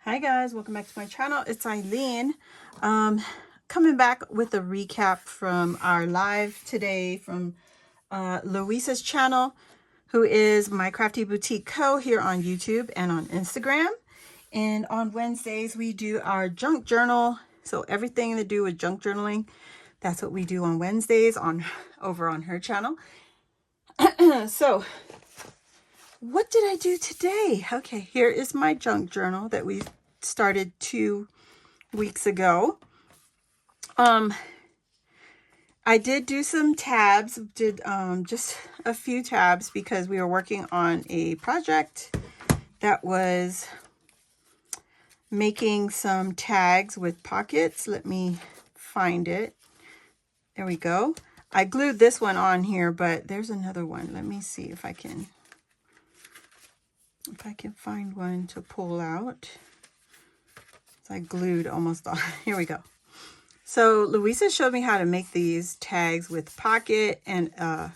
Hi guys, welcome back to my channel. It's Eileen. Coming back with a recap from our live today from Luisa's channel, who is my Crafty Boutique Co. here on YouTube and on Instagram. And on Wednesdays, we do our junk journal. So everything to do with junk journaling, that's what we do on Wednesdays over on her channel. So what did I do today? Okay, here is my junk journal that we started 2 weeks ago. I did do some tabs, just a few tabs because we were working on a project that was making some tags with pockets. Let me find it. There we go. I glued this one on here, but there's another one. Let me see if I can find one to pull out. So I glued almost all. Here we go. So Luisa showed me how to make these tags with pocket and a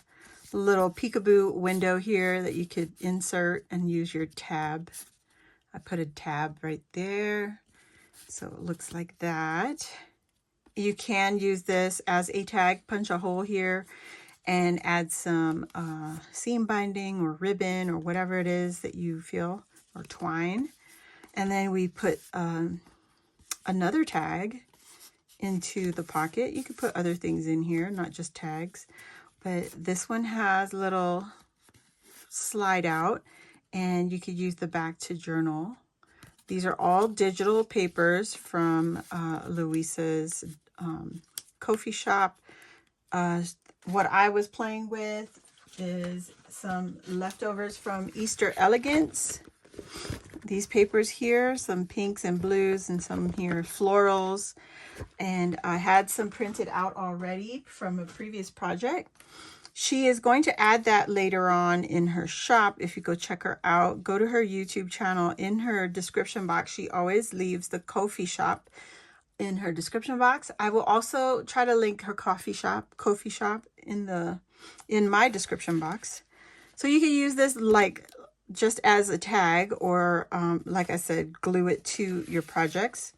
little peekaboo window here that you could insert and use your tab. I put a tab right there. So it looks like that. You can use this as a tag, punch a hole here and add some seam binding or ribbon or whatever it is that you feel, or twine. And then we put another tag into the pocket. You could put other things in here, not just tags, but this one has a little slide out and you could use the back to journal. These are all digital papers from Luisa's coffee shop. What I was playing with is some leftovers from Easter Elegance. These papers here, some pinks and blues and some here florals. And I had some printed out already from a previous project. She is going to add that later on in her shop. If you go check her out, go to her YouTube channel. In her description box, she always leaves the coffee shop in her description box. I will also try to link her coffee shop in my description box. So you can use this like just as a tag, or like I said, glue it to your projects.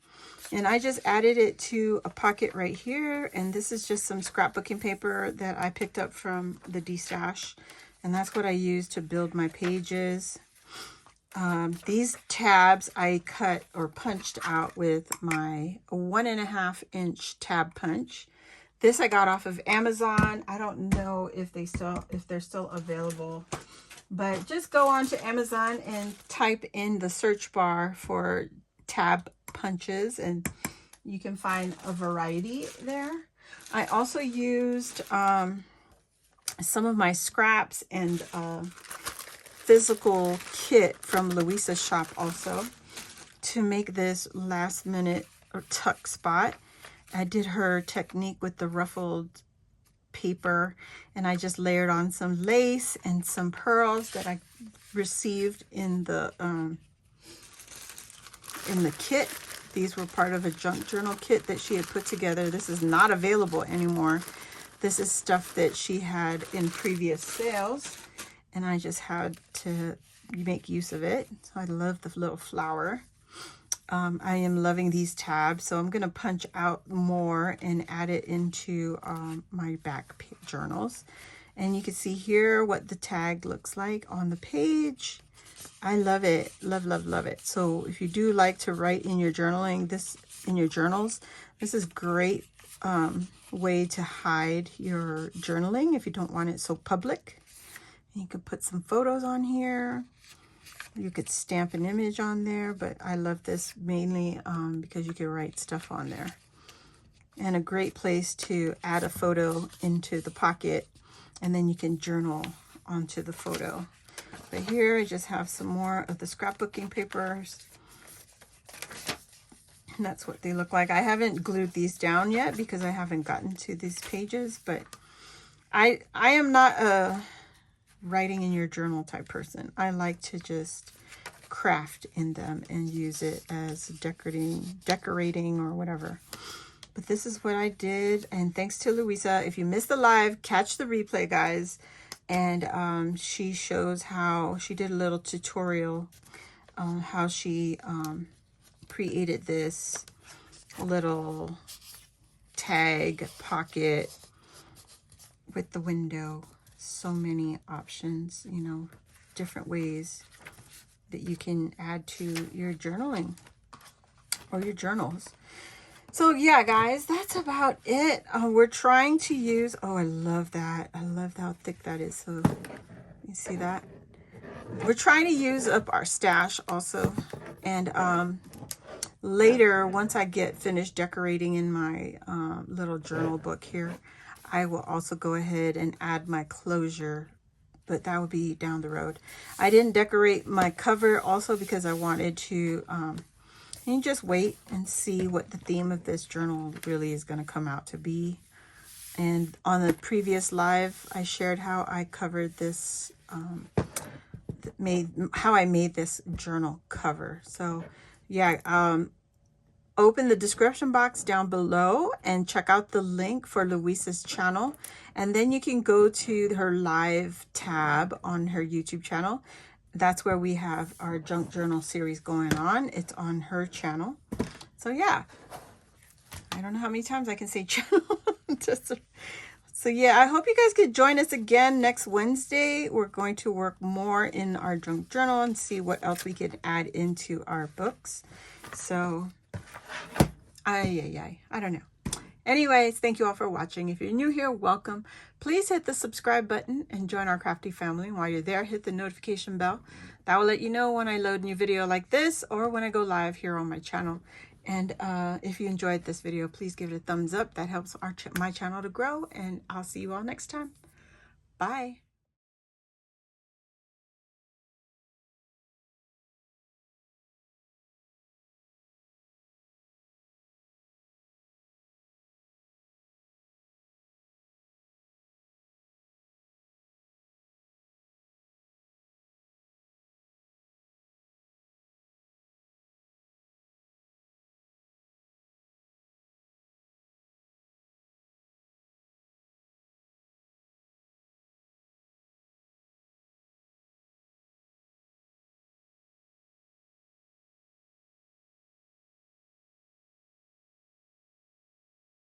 And I just added it to a pocket right here. And this is just some scrapbooking paper that I picked up from the D-Stash. And that's what I use to build my pages. These tabs I cut or punched out with my 1.5 inch tab punch. This I got off of Amazon. I don't know if they're still available, but just go on to Amazon and type in the search bar for tab punches and you can find a variety there. I also used some of my scraps and physical kit from Luisa's shop also to make this last minute or tuck spot. I did her technique with the ruffled paper and I just layered on some lace and some pearls that I received in the kit. These were part of a junk journal kit that she had put together. This is not available anymore. This is stuff that she had in previous sales and I just had to make use of it. So I love the little flower. I am loving these tabs, so I'm going to punch out more and add it into my back journals. And you can see here what the tag looks like on the page. I love it. Love, love, love it. So if you do like to write in your journaling, in your journals, this is a great way to hide your journaling if you don't want it so public. You could put some photos on here. You could stamp an image on there, but I love this mainly because you can write stuff on there. And a great place to add a photo into the pocket, and then you can journal onto the photo. But here I just have some more of the scrapbooking papers. And that's what they look like. I haven't glued these down yet because I haven't gotten to these pages, but I am not a writing in your journal type person. I like to just craft in them and use it as decorating or whatever. But this is what I did, and thanks to Luisa. If you missed the live, catch the replay, guys. And she shows how she did a little tutorial on how she created this little tag pocket with the window. So many options, you know, different ways that you can add to your journaling or your journals. So yeah, guys, that's about it. We're trying to use, oh, I love that. I love how thick that is. So you see that? We're trying to use up our stash also. And later, once I get finished decorating in my little journal book here, I will also go ahead and add my closure, but that would be down the road. I didn't decorate my cover also because I wanted to you just wait and see what the theme of this journal really is going to come out to be. And on the previous live, I shared how I covered this, how I made this journal cover. So yeah, open the description box down below and check out the link for Luisa's channel. And then you can go to her live tab on her YouTube channel. That's where we have our junk journal series going on. It's on her channel. So yeah, I don't know how many times I can say channel. So yeah, I hope you guys could join us again next Wednesday. We're going to work more in our junk journal and see what else we could add into our books. So, I don't know. Anyways, thank you all for watching. If you're new here, welcome. Please hit the subscribe button and join our crafty family. And while you're there, hit the notification bell. That will let you know when I load a new video like this or when I go live here on my channel. And if you enjoyed this video, please give it a thumbs up. That helps my channel to grow. And I'll see you all next time. Bye.